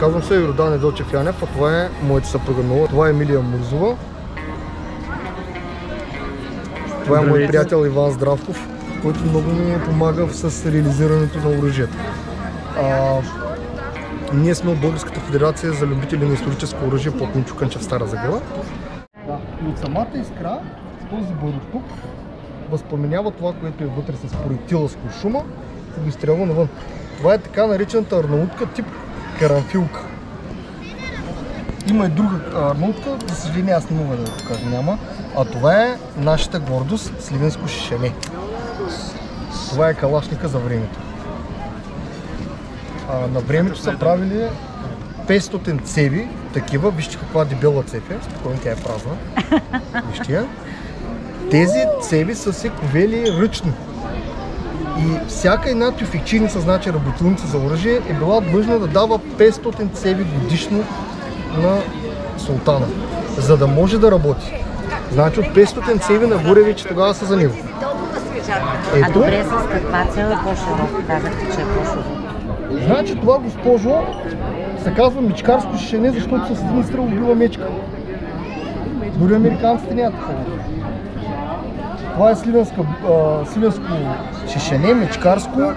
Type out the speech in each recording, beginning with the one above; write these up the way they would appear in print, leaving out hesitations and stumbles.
Казвам се Йордан Недълчев Янев, а това е моята съпруга Мила. Това е Емилия Мурзова. Това е мой приятел Иван Здравков, който много ми помага с реализирането на оръжието. Ние сме от Българската федерация за любители на историческо оръжие под Минчо Кънчев в Стара Загора. Да, и от самата искра с този барут тук възпламенява това, което е вътре с проектила с куршума и го изстрелва навън. Това е така наречената арнаутка тип карамфилка. Има и друга арнаутка, за съжаление аз не мога да я покажа, няма. А това е нашата гордост, сливенско шишене. Това е калашника за времето. На времето са правили 500 цеви, такива, вижте каква дебела цев е, спокойно тя е празна. Вижте я. Тези цеви са се ковели ръчно. И всяка една тюфикчиница, значи работилница за оръжие, е била длъжна да дава 500 цеви годишно на султана, за да може да работи. Значи от 500 цеви нагоре вече тогава са за него. А добре, с каква цел е по-широко? Казахте, че е по-широко. Значи това, госпожо, се казва мечкарско шишене, защото с един стрел убива мечка. Дори американците нямат такова. Това е сливенско шишене, мечкарско,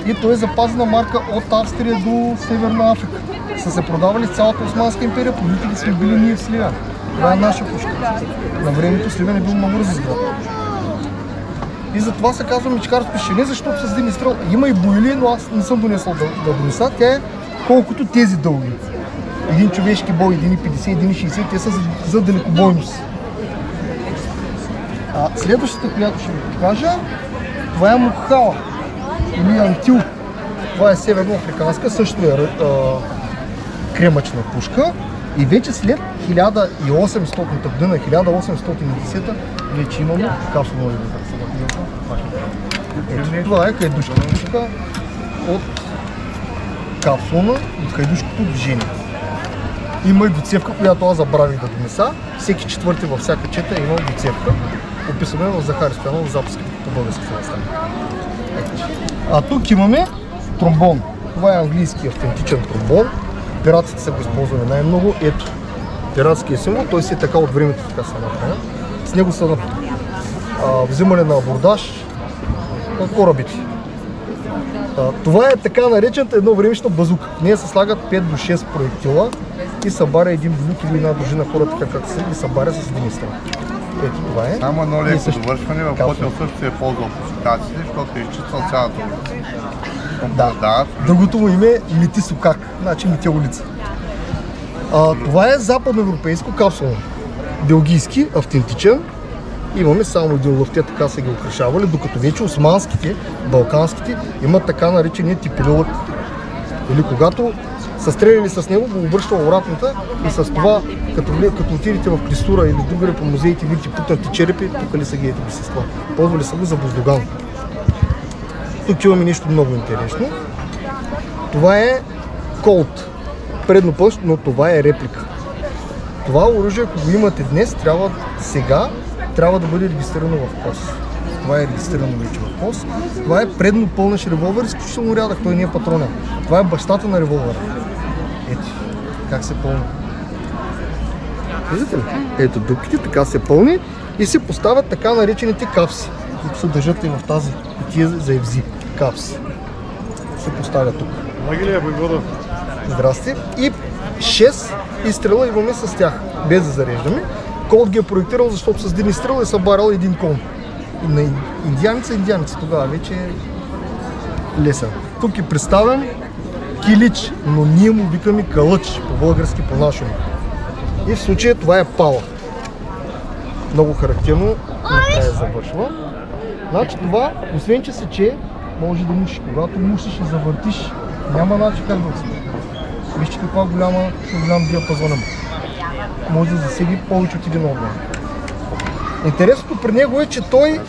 и то е запазена марка от Австрия до Северна Африка. Са се продавали с цялата Османска империя, победители сме били ние в Сливен. Това е наша пушка. На времето Сливен е бил много разизград. И затова се казва мечкарско шишене, защото с един изстрел има и боили, но аз не съм донесъл да донеса. Тя е колкото тези дълги. Един човешки бой, 1,50, 1,60, те са за далекобойност. Следващата, която ще ви покажа, това е мухала или антил. Това е северноафриканска, също е кремъчна пушка. И вече след 1800 година, 1810 вече имаме капсулна револвер. Ето това е хайдушката пушка от капсулна, от хайдушкото движение. Има и доцевка, която аз забравих да донеса. Всеки четвърти във всяка чета има доцевка. Описваме в Захари Стоянов в записките по българските настани. А тук имаме тромбон. Това е английски автентичен тромбон. Пиратите са го използвали най-много. Ето, пиратския символ, той си е така от времето, така са направена. С него са взимане на абордаж на корабите. Това е така наречената едновремешна базука. В нея се слагат 5 до 6 проектила и събаря един блюк или една дружина хора, така как се, и събаря с един изстрел. Ето това е. Само едно леко довършване, в хотел също се е ползвал посетаците, защото е изчиствал цялата улица. Да. Другото му име е Метисокак, значи Мите улица. Това е западноевропейско капсулно. Белгийски, автентичен. Имаме само един лъв, те така са ги украшавали, докато вече османските, балканските имат така наречения типилък. Или когато са стреляли с него, го обръщал обратната и с това, като отидете в Крисура или другаде по музеите, видите путнати черепи, тук ли са ги ето вещества. Ползвали са го за воздуган. Тук имаме нещо много интересно. Това е Колт. Предно пълщ, но това е реплика. Това оръжие, ако го имате днес, трябва да бъде регистрирано в КОС. Това е регистрирано вече в КОС. Това е предно пълнеш револвер, изключително рядък, той не е патронен. Това е бащата на револвера. Ето, как се пълни. Виждате ли? Ето дупките, така се пълни и се поставят така наречените капси, които се държат и в тази кутия за евзи. Капси. Се поставят тук. Здрасти. И 6 изстрела имаме с тях, без да зареждаме. Колт ги е проектирал, защото с един изстрел е събарял един кон. И на индианица тогава вече е лесен. Тук е представен килич, но ние му викаме калъч, по-български, по-нашому. И в случая това е пала. Много характерно, накрая завършва. Значи това, освен че сече, може да мушиш. Когато мушиш и завъртиш, няма начин как да отсети. Вижте каква голям диапазон има. Може да засеги повече от един орган. Интересното при него е, че той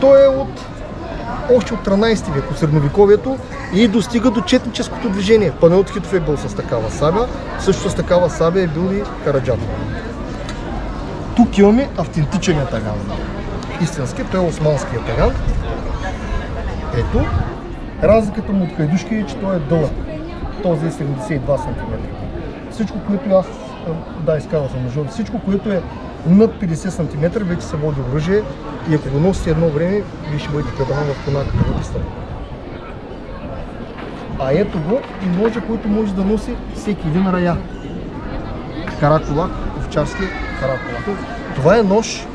е още от 13 век, от средновековието, и достига до четническото движение. Панайот Хитов е бил с такава сабя, също с такава сабя е бил и Караджат. Тук имаме автентичен таган. Истински, той е османския таган. Ето, разликата му от хайдушки е, че той е дълъг. този е 72 см. Всичко, което аз, изказал съм между, всичко, което е над 50 см, вече се води оръжие и ако го носите едно време, вие ще бъдете предаван в понакъв пистол. А ето го и ножа, който може да носи всеки един рая. Каракулак, овчарски каракулак. Това е нож,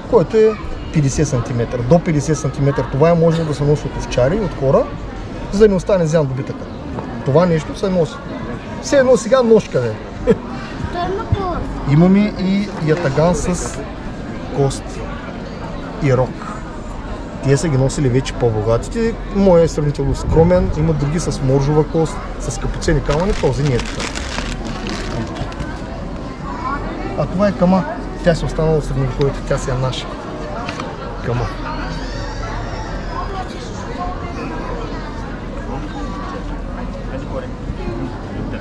който е 50 см, до 50 см. Това е може да се носи от овчари, от хора, за да не остане зян добитъка. Това нещо се носи. Все едно сега нож къде е. Имаме и ятаган с кост и рог. Те са ги носили вече по-богатите. Моя е сравнително скромен, има други с моржова кост, с капуцени камъни, този не е така. А това е кама. Тя се останала от средновековието, тя си е наша. Кама.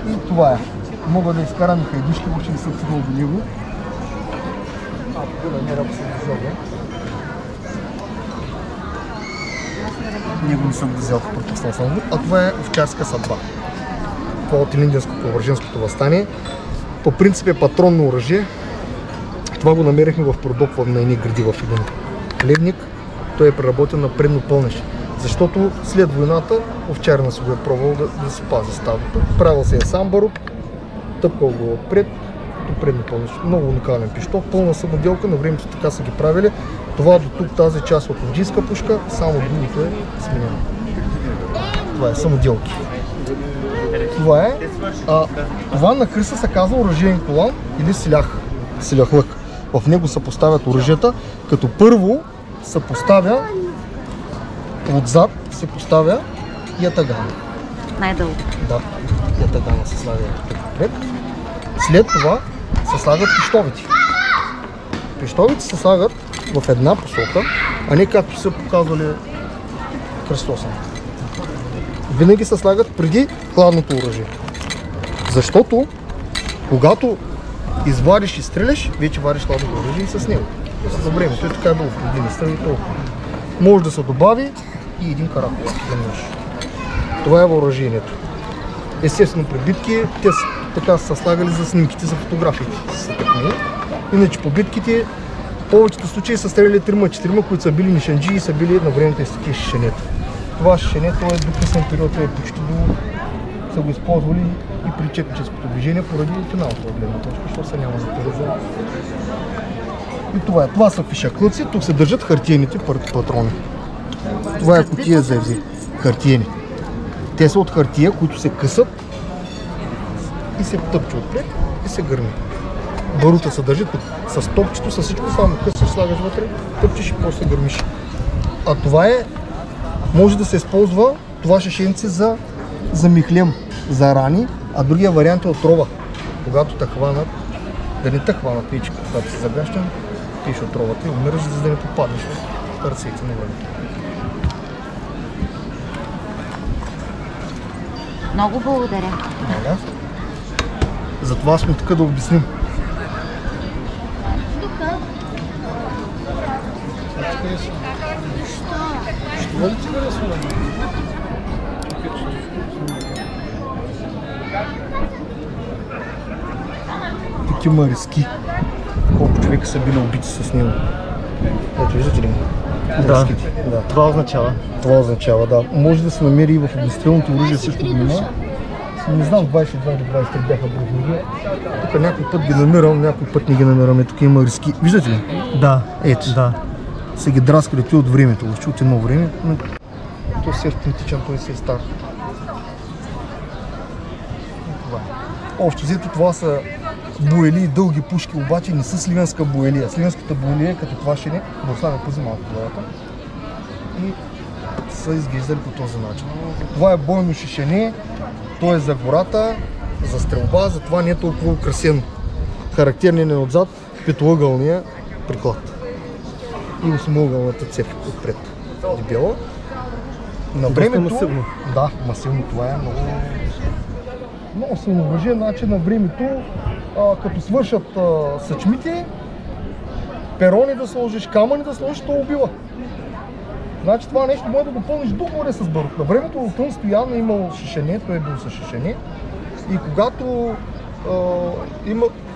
И това е. Мога да изкарам хайдушки, още не съм стигнал до него. Да намеря по съдържава. Него не съм го взел, пропуснал съм го. А това е овчарска съдба. Това от Илинденското върженското въстание. По принцип е патронно оръжие. Това го намерихме в Продопва на едни гради в един хлебник. Той е преработен на предно пълнеж. Защото след войната овчарина си го е пробвал да си пази стадото. Правил се е сам барут, тъпкал го отпред, до предно пълнеж. Много уникален пищол, пълна самоделка, на времето така са ги правили. Това до тук, тази част от лоджийска пушка, само другото е сменено. Това е самоделки. Това е. Това на кръста се казва оръжейен колан или силяхлък. В него се поставят оръжията, като първо се поставя отзад, се поставя ятагана. Най-дълго. Да, ятагана се слага отпред. След това се слагат пищовите. Пищовите се слагат в една посока, а не както са показвали кръстосани. Винаги се слагат преди хладното оръжие. Защото когато извадиш и стреляш, вече вадиш хладното оръжие и с него. За времето е така долу, преди не стрели толкова. Може да се добави и един каракулак. Това е въоръжението. Естествено при битки, те така са слагали за снимките, за фотографиите. Иначе по битките, в повечето случаи са стреляли 3-4, които са били нишанджи и са били на времето и с такива шишенета. Това шишенето е до късен период, е почти до... са го използвали и при четническото движение поради финалната гледна точка, защото се няма за пари. И това е. Това са фишаклъци, тук се държат хартиените патрони. Това е кутия за хартиени. Те са от хартия, които се късат и се тъпче отпред и се гърми. Барута се държи тук с топчето, с всичко, само късаш, слагаш вътре, тъпчеш и после се гърмиш. А това е, може да се използва това шишенце за михлем, за рани, а другия вариант е отрова. Когато те хванат, да не те хванат вече, когато си загащан, пише отровата и умираш, за да не попаднеш в ръцете на времето. Много благодаря. Да. Затова сме тук да обясним. Що ли ти харесва? Такива риски. Колко човека са били убити с него. Ето, виждате ли? Да, това означава. Това означава, да. Може да се намери и в огнестрелното оръжие също го има. Не знам, 22 или 23 бяха бродниги. Тук някой път ги намирам, някой път не ги намираме. Тук има риски. Виждате ли? Да. Ето. Да. Са ги драскали той от времето, още от едно време. Той си е автентичен, той си е стар. Общо взето това са боели и дълги пушки, обаче не са сливенска боелия. Сливенската боелия е като това шене, да оставя по-малко главата. И са изглеждали по този начин. Това е бойно шишене, то е за гората, за стрелба, затова не е толкова украсен. Характерният е отзад, петоъгълния приклад. И осмоъгълната цев отпред. Дебела. На времето... масивно. Да, масивно, това е много силно оръжие, значи на времето, като свършат съчмите, перони да сложиш, камъни да сложиш, то убива. Значи това нещо може да го пълниш догоре с барут. На времето Лутън Стоян е имал шишене, той е бил с шишене. И когато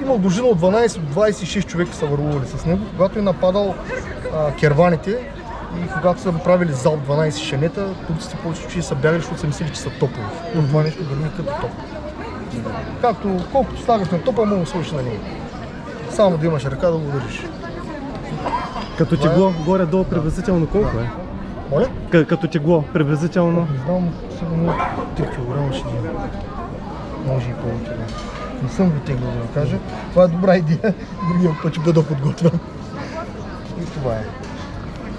имал дружина от 12 до 26 човека са върлували с него, когато е нападал керваните и когато са правили залп 12 шишенета, турците повече са бягали, защото са мислили, че са топови. Но това нещо гърми като топ. Както колкото слагаш на топа, мога да сложиш на него. Само да имаш ръка да го удариш. Като тегло, горе-долу приблизително колко е? Моля? Като тегло, приблизително. Не знам, сигурно 3 кг ще има. Може и повече. Не съм го теглил да ви кажа. Това е добра идея. Другия път ще бъда подготвен. И това е.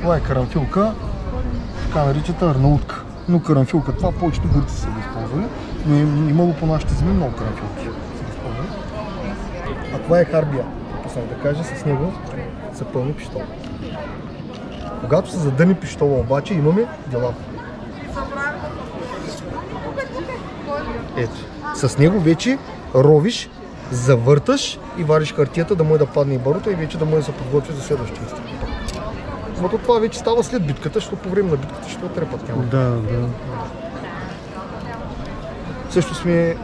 Това е карамфилка, така наричата арнаутка. Но карамфилка, това повечето гърци са го използвали. Но е имало по нашите земи много карамфилки са го използвали. А това е харбия. Писам да кажа, с него са пълни пиштола. Когато се задъни пиштола обаче, имаме дела. Ето. С него вече ровиш, завърташ и вариш хартията да може да падне и барута и вече да може да се подготви за следващия изстрел. Но това вече става след битката, защото по време на битката ще трепат няма. Да. Също сме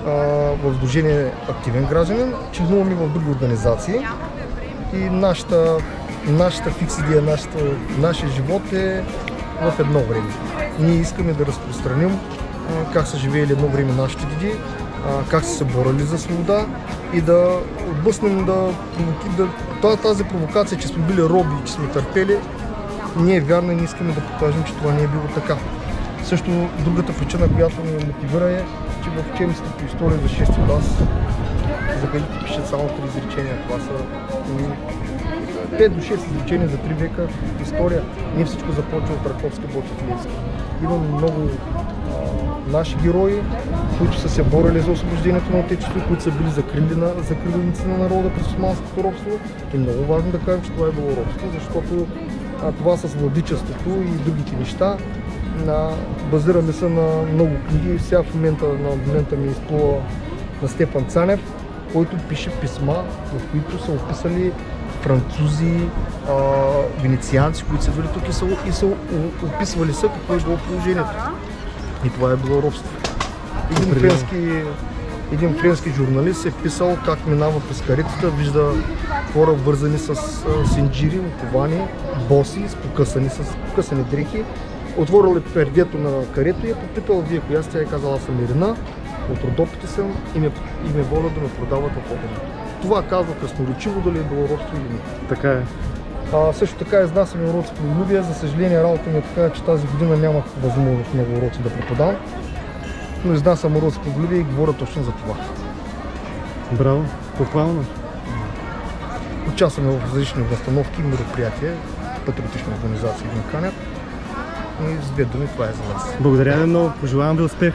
в Сдружение Активен гражданин, членуваме в други организации и нашата фикс идея, нашия живот е в едно време. Ние искаме да разпространим как са живеели едно време нашите деди, как са се борили за свобода и да отблъснем тази провокация, че сме били роби и че сме търпели, не е вярна и не искаме да покажем, че това не е било така. Също другата причина, която ме мотивира е, че в учебниците по история за 6-ти клас за където пишат само 3 изречения. Това са 5 до 6 изречения за 3 века история. Не всичко започва от Раковски, Ботев, Левски. Имаме много наши герои, които са се борили за освобождението на отечеството, които са били закриленици на народа през османското робство. И много важно да кажем, че това е било робство, защото това с владичеството и другите неща базираме се на много книги. Сега в момента ми изплува на Стефан Цанев, който пише писма, в които са описали французи, венецианци, които са били тук и са описвали какво е било положението. И това е било робство. Един френски журналист е писал как минава през каретата, вижда хора вързани с синджири, оковани, боси, с покъсани дрехи. Отворил е пердето на карето и е попитал вие коя сте, е казала, аз съм Ирина, от Родопите съм и ме волят да ме продават в огъня. Това казва красноречиво дали е било робство или не. Така е. Също така изнасяме уроци по библия. За съжаление работа ми е така, че тази година нямах възможност много уроци да преподавам. Но изнасям уроци по библия и говоря точно за това. Браво, похвално. Участваме в различни възстановки и мероприятия, патриотични организации в Канят. И с две думи това е за нас. Благодаря ви много, пожелавам ви успех.